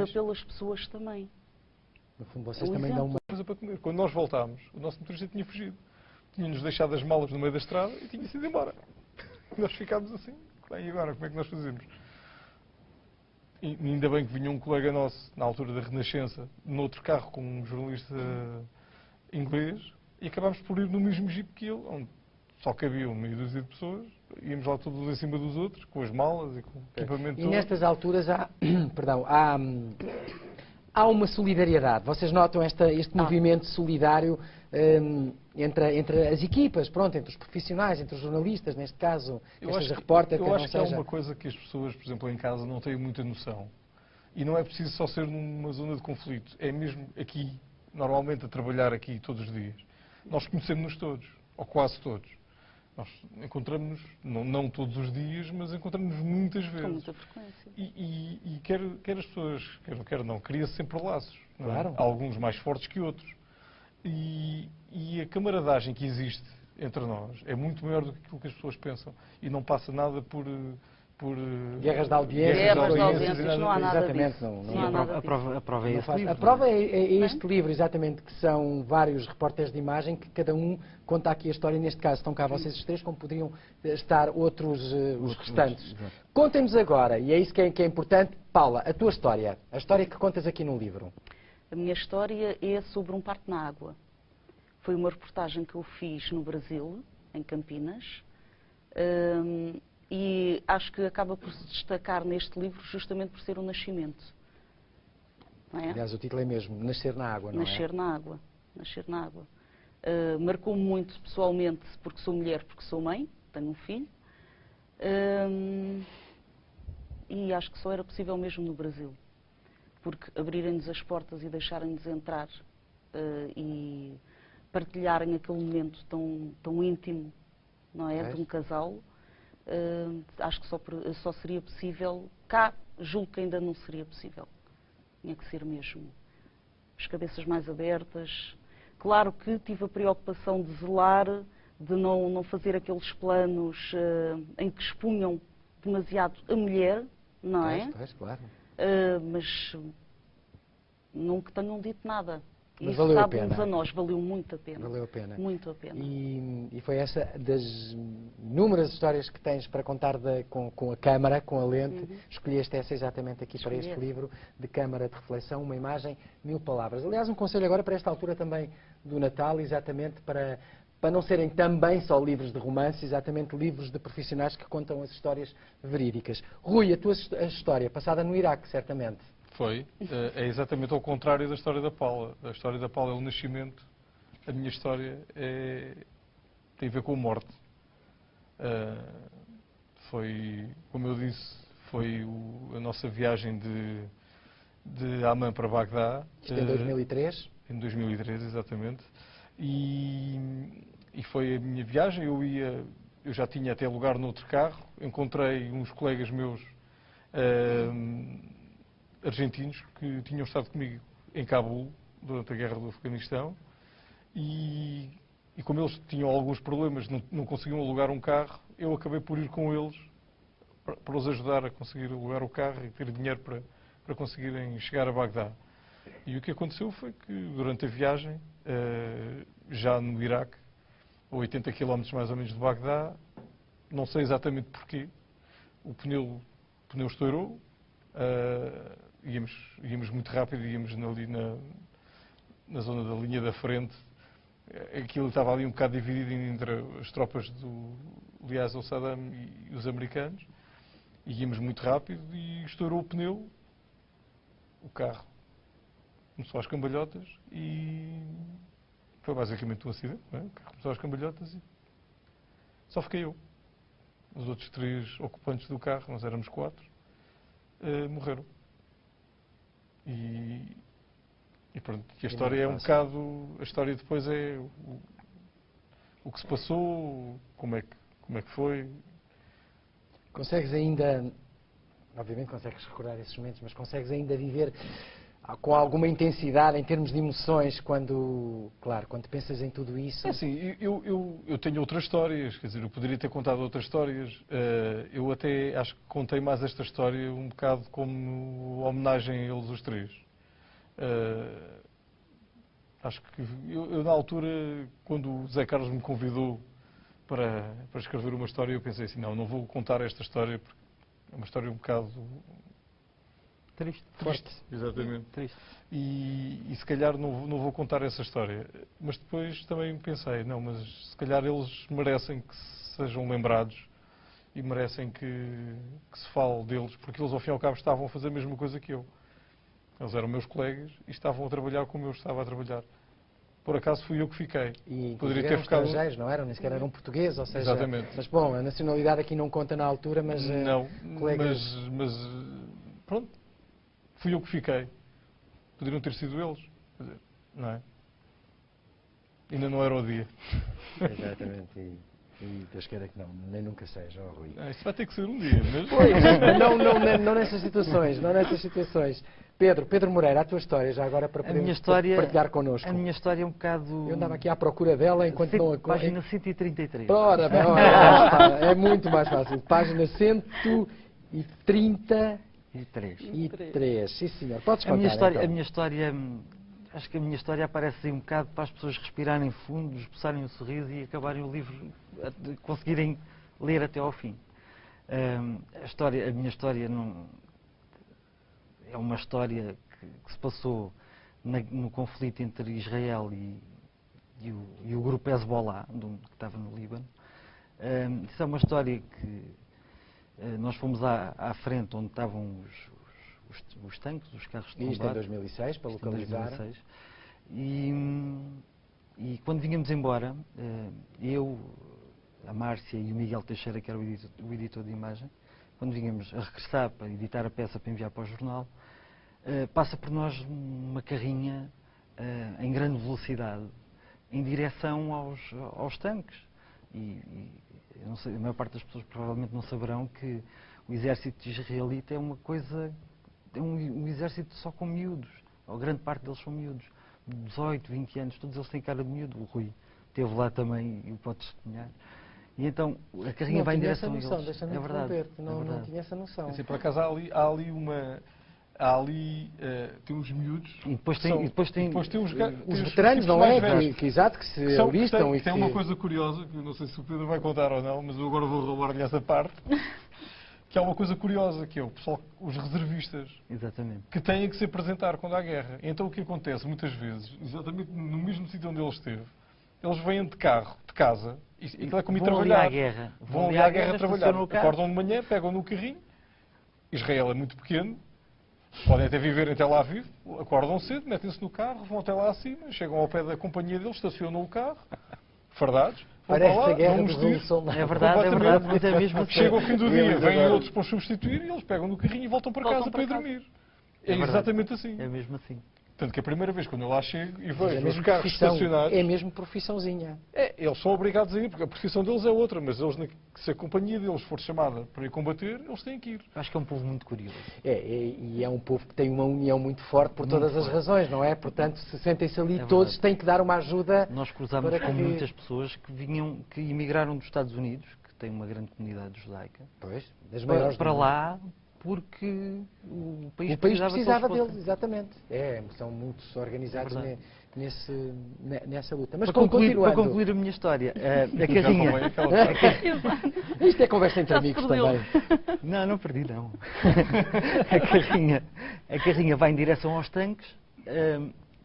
profissionais? pelas pessoas também. No fundo, vocês É um também dão uma... Coisa para comer. Quando nós voltámos, o nosso motorista tinha fugido. Tinha-nos deixado as malas no meio da estrada e tinha-se ido embora. E nós ficámos assim. Bem, e agora, como é que nós fazemos? E ainda bem que vinha um colega nosso, na altura da Renascença, noutro carro com um jornalista inglês, e acabámos por ir no mesmo jeep que ele, onde só cabiam meia dúzia de pessoas, íamos lá todos em cima dos outros, com as malas e com o equipamento E todo. nestas alturas há, perdão, há uma solidariedade. Vocês notam este movimento solidário entre as equipas, pronto, entre os profissionais, entre os jornalistas, neste caso, seja repórter, eu quer acho não que há seja. uma coisa que as pessoas, por exemplo, em casa não têm muita noção. E não é preciso só ser numa zona de conflito. É mesmo aqui, normalmente a trabalhar aqui todos os dias. Nós conhecemos-nos todos, ou quase todos. Nós encontramos-nos, não todos os dias, mas encontramos-nos muitas vezes. Com muita frequência. E quer as pessoas, quer não, cria-se sempre laços. Não é? Claro. Alguns mais fortes que outros. E a camaradagem que existe entre nós é muito maior do que aquilo que as pessoas pensam. E não passa nada por Guerras de audiências. Guerras de e audiências, não há nada Exatamente, disso. não Não há nada A prova é Não esse faz. livro. A prova é este livro, exatamente, que são vários repórteres de imagem que cada um conta aqui a história. Neste caso estão cá vocês os três, como poderiam estar os restantes. exato. Contem-nos agora, e é isso que é importante, Paula, a tua história. A história que contas aqui no livro. A minha história é sobre um parque na água. Foi uma reportagem que eu fiz no Brasil, em Campinas, e acho que acaba por se destacar neste livro justamente por ser um nascimento. Não é? Aliás, o título é mesmo Nascer na Água, não Nascer na água. Nascer na água. Marcou-me muito pessoalmente porque sou mulher, porque sou mãe, tenho um filho. E acho que só era possível mesmo no Brasil. Porque abrirem-nos as portas e deixarem-nos entrar e partilharem aquele momento tão íntimo, não é? De um casal, acho que só seria possível. Cá, julgo que ainda não seria possível. Tinha que ser mesmo. As cabeças mais abertas. Claro que tive a preocupação de zelar, de não fazer aqueles planos em que expunham demasiado a mulher, não é? Pois, claro. Mas nunca tenham dito nada. Mas Isso valeu a cabe-nos pena. a nós, valeu muito a pena. Valeu a pena. Muito a pena. E foi essa das inúmeras histórias que tens para contar com a câmara, com a lente. Escolheste essa exatamente aqui para este livro de câmara de reflexão, uma imagem, 1000 palavras. Aliás, um conselho agora para esta altura também do Natal, exatamente para não serem também só livros de romance, exatamente livros de profissionais que contam as histórias verídicas. Rui, a tua história, passada no Iraque, certamente. Foi. É exatamente ao contrário da história da Paula. A história da Paula é o nascimento. A minha história tem a ver com a morte. Foi, como eu disse, foi a nossa viagem de Amman para Bagdá. Isto em 2003? Em 2013, exatamente. E foi a minha viagem. Eu já tinha até lugar noutro carro. Encontrei uns colegas meus argentinos que tinham estado comigo em Cabul durante a guerra do Afeganistão e como eles tinham alguns problemas, não conseguiam alugar um carro, eu acabei por ir com eles para os ajudar a conseguir alugar o carro e ter dinheiro para conseguirem chegar a Bagdá. E o que aconteceu foi que durante a viagem, já no Iraque, a 80 km mais ou menos de Bagdá, não sei exatamente porquê, o pneu estourou. Íamos muito rápido, íamos ali na zona da linha da frente. Aquilo estava ali um bocado dividido entre as tropas aliás, o Saddam e os americanos. E íamos muito rápido e estourou o pneu. O carro começou às cambalhotas e foi basicamente um acidente. Não é? O carro começou às cambalhotas e só fiquei eu. Os outros 3 ocupantes do carro, nós éramos 4, morreram. E pronto, a história é um bocado, a história depois é o que se passou, como é que foi. Consegues ainda, obviamente consegues recordar esses momentos, mas consegues ainda viver com alguma intensidade em termos de emoções quando, claro, quando pensas em tudo isso? É assim, eu tenho outras histórias, quer dizer, eu poderia ter contado outras histórias. Eu até acho que contei mais esta história um bocado como homenagem a eles os três. Acho que eu na altura, quando o Zé Carlos me convidou para escrever uma história, eu pensei assim, não vou contar esta história, porque é uma história um bocado Triste. Forte. Exatamente. Triste. E se calhar não vou contar essa história. Mas depois também pensei, não, mas se calhar eles merecem que sejam lembrados e merecem que se fale deles, porque eles ao fim e ao cabo estavam a fazer a mesma coisa que eu. Eles eram meus colegas e estavam a trabalhar como eu estava a trabalhar. Por acaso fui eu que fiquei. E Poderia ter eram ficado... estrangeiros, não eram? Nem sequer eram portugueses, ou seja... Exatamente. Mas bom, a nacionalidade aqui não conta na altura, mas... Não, colegas... mas pronto, fui eu que fiquei. Poderiam ter sido eles, quer dizer, não é? Ainda não era o dia. Exatamente, e Deus queira que não, nem nunca seja, oh, Rui. Isso vai ter que ser um dia, mas... Pois, não nessas situações, não nessas situações. Pedro Moreira, a tua história, já agora para podermos partilhar connosco. A minha história é um bocado... Eu andava aqui à procura dela enquanto não a... Página 133. Ora, bem, ora, é muito mais fácil. Página 133. Sim, senhor. Podes contar, então. A minha história, acho que a minha história aparece aí um bocado para as pessoas respirarem fundo, esboçarem um sorriso e acabarem o livro, conseguirem ler até ao fim. A minha história não... É uma história que se passou no conflito entre Israel e o grupo Hezbollah, que estava no Líbano. Isso é uma história que nós fomos à frente onde estavam os tanques, os carros de combate. Isto em 2006, para localizar. 2006. E quando vínhamos embora, eu, a Márcia e o Miguel Teixeira, que era o editor de imagem, quando vínhamos a regressar para editar a peça para enviar para o jornal, passa por nós uma carrinha em grande velocidade em direção aos tanques. Eu não sei, a maior parte das pessoas provavelmente não saberão que o exército israelita é uma coisa, é um exército só com miúdos, ou grande parte deles são miúdos, 18, 20 anos, todos eles têm cara de miúdo. O Rui esteve lá também e o pode testemunhar. E então a carrinha vai em direção a eles. Deixa-me interromper-te, não tinha essa noção. Assim, por acaso há ali tem os miúdos. E depois tem os veteranos, não é? Exato, que se alistam. Tem uma coisa curiosa, que eu não sei se o Pedro vai contar ou não, mas eu agora vou roubar-lhe essa parte. Que é uma coisa curiosa, que é o pessoal, os reservistas. Exatamente. Que têm que se apresentar quando há guerra. Então o que acontece muitas vezes, exatamente no mesmo sítio onde ele esteve, eles vêm de carro, de casa, e aquilo é como ir trabalhar. Vão ali à guerra trabalhar. Acordam de manhã, pegam no carrinho. Israel é muito pequeno. Podem até viver em Tel Aviv, acordam cedo, metem-se no carro, vão até lá acima, chegam ao pé da companhia deles, estacionam o carro, fardados, vão Parece para lá, a guerra vão dos vestir. russos. É verdade, mas é mesmo assim. Chega ao fim do dia, vêm outros para os substituir e eles pegam no carrinho e voltam para casa para ir dormir. É exatamente assim. É mesmo assim. Tanto que a primeira vez quando eu lá chego e vejo É os carros estacionados... É mesmo profissãozinha. Eles são obrigados a ir, porque a profissão deles é outra, mas eles, se a companhia deles for chamada para ir combater, eles têm que ir. Acho que é um povo muito curioso. E é um povo que tem uma união muito forte por todas as razões, não é? Portanto, se sentem-se ali todos, têm que dar uma ajuda. Nós cruzámos com muitas pessoas que emigraram dos Estados Unidos, que tem uma grande comunidade judaica, das maiores para lá, porque o país precisava deles, exatamente. São muitos organizados nessa luta. Mas para concluir a minha história, a carrinha... Isto é conversa entre amigos também. Não perdi não. A carrinha vai em direção aos tanques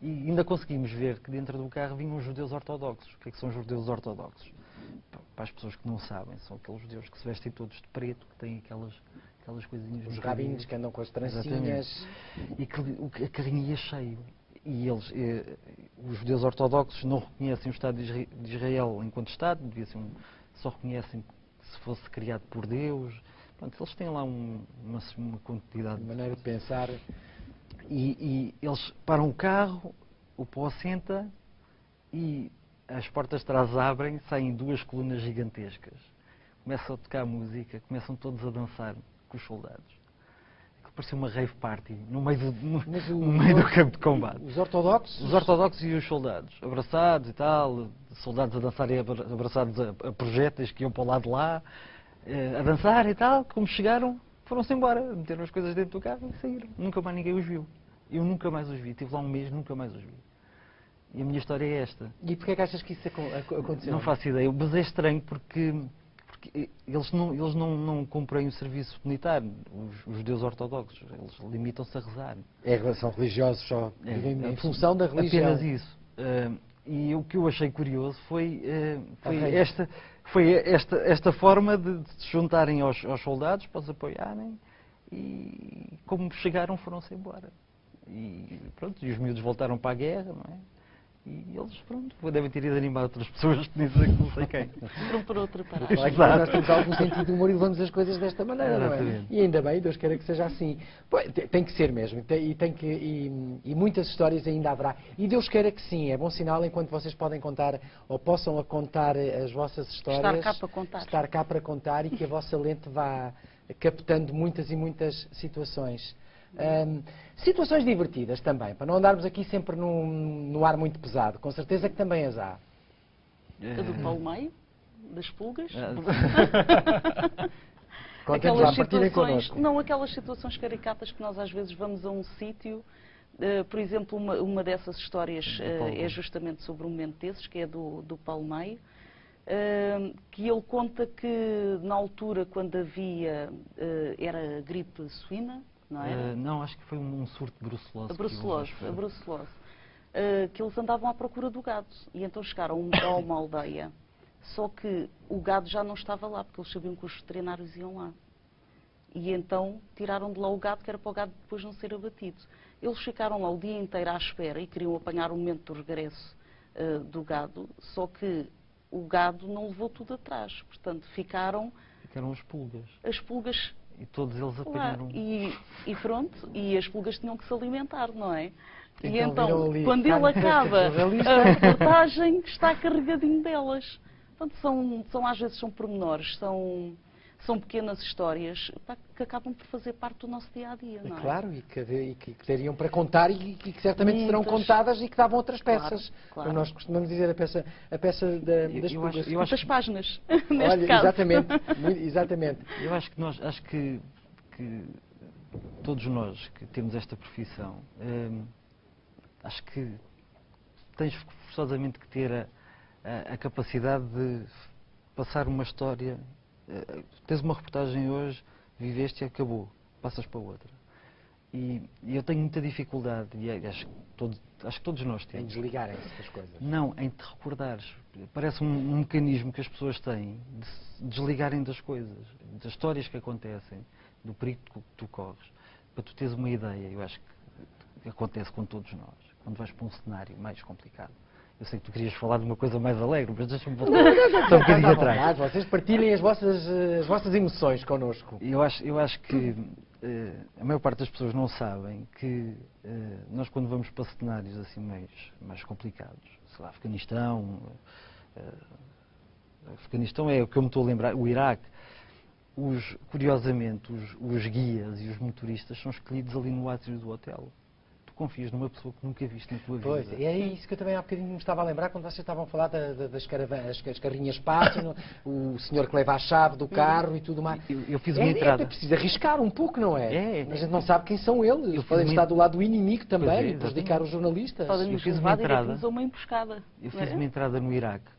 e ainda conseguimos ver que dentro do carro vinham os judeus ortodoxos. O que é que são os judeus ortodoxos? Para as pessoas que não sabem, são aqueles judeus que se vestem todos de preto, que têm aquelas coisinhas... Os rabinos que andam com as trancinhas. E que a carrinha ia cheio. E eles, os judeus ortodoxos, não reconhecem o Estado de Israel enquanto Estado, só reconhecem se fosse criado por Deus. Pronto, eles têm lá uma quantidade... Uma maneira de pensar. E eles param o carro, o pó assenta e as portas de trás abrem, saem duas colunas gigantescas. Começam a tocar música, começam todos a dançar com os soldados. parecia uma rave party no meio Mas no meio do campo de combate. Os ortodoxos? Os ortodoxos e os soldados, abraçados e tal, soldados a dançarem abraçados a projéteis que iam para o lado de lá, a dançar e tal, como chegaram, foram-se embora, meteram as coisas dentro do carro e saíram. Nunca mais ninguém os viu. Eu nunca mais os vi, estive lá um mês, nunca mais os vi. E a minha história é esta. E porquê é que achas que isso aconteceu? Não faço ideia, mas é estranho porque eles não cumprem o serviço militar, os judeus ortodoxos, eles limitam-se a rezar. São religiosos só, vivem em função da religião. Apenas isso. E o que eu achei curioso foi esta forma de se juntarem aos soldados para os apoiarem e como chegaram foram-se embora. E pronto, e os miúdos voltaram para a guerra, não é? E eles, pronto, devem ter ido animar outras pessoas que nem sei quem. Foram para outra parada. Claro que nós temos algum sentido de humor e levamos as coisas desta maneira, não é? Exatamente. E ainda bem, Deus queira que seja assim. Pois, tem que ser mesmo, e muitas histórias ainda haverá. E Deus queira que sim, é bom sinal enquanto vocês podem contar, ou possam contar as vossas histórias. Estar cá para contar. Estar cá para contar e que a vossa lente vá captando muitas e muitas situações. Situações divertidas também, para não andarmos aqui sempre no ar muito pesado. Com certeza que também as há. A do Paulo Maio, das pulgas. Contem-nos lá, partilhem connosco. Não, aquelas situações caricatas que nós às vezes vamos a um sítio. Por exemplo, uma dessas histórias é justamente sobre um momento desses, que é do Paulo Maio. Que ele conta que na altura, quando havia, era gripe suína, não era? Não, acho que foi um surto de brucelose. A brucelose. Que eles andavam à procura do gado. E então chegaram a uma aldeia. Só que o gado já não estava lá, porque eles sabiam que os veterinários iam lá. E então tiraram de lá o gado, que era para o gado depois não ser abatido. Eles ficaram lá o dia inteiro à espera e queriam apanhar o momento do regresso do gado, só que o gado não levou tudo atrás. Portanto, ficaram as pulgas. As pulgas. E todos eles apanharam. E pronto, e as pulgas tinham que se alimentar, não é? E então quando ele acaba a reportagem, está carregadinho delas. Portanto, são às vezes são pormenores, são pequenas histórias que acabam por fazer parte do nosso dia-a-dia, não é? Claro, e que teriam para contar e que certamente serão contadas e que davam outras peças. Claro. Nós costumamos dizer a peça das pulgas. Muitas páginas, Olha, neste caso. Exatamente. Eu acho que todos nós que temos esta profissão, acho que tens forçosamente que ter a capacidade de passar uma história. Tens uma reportagem hoje, viveste e acabou, passas para outra. E eu tenho muita dificuldade, e acho que todos nós temos. Em desligarem-se das coisas. Não, em te recordares. Parece um mecanismo que as pessoas têm de se desligarem das coisas, das histórias que acontecem, do perigo que tu corres, para tu teres uma ideia. Eu acho que acontece com todos nós, quando vais para um cenário mais complicado. Eu sei que tu querias falar de uma coisa mais alegre, mas deixa-me voltar só um bocadinho atrás. Vocês partilhem as vossas emoções connosco. Eu acho que a maior parte das pessoas não sabem que nós, quando vamos para cenários assim mais complicados, sei lá, Afeganistão é o que eu me estou a lembrar, o Iraque, curiosamente, os guias e os motoristas são escolhidos ali no átrio do hotel. Confias numa pessoa que nunca viste na tua vida. Pois, e é isso que eu também há bocadinho me estava a lembrar quando vocês estavam a falar das caravanas, as carrinhas passam, o senhor que leva a chave do carro e tudo mais. Eu fiz uma entrada. É preciso arriscar um pouco, não é? É. A gente não sabe quem são eles. Eles podem estar do lado do inimigo também, e prejudicar os jornalistas. Podem nos levar direto a uma emboscada. Eu fiz uma entrada no Iraque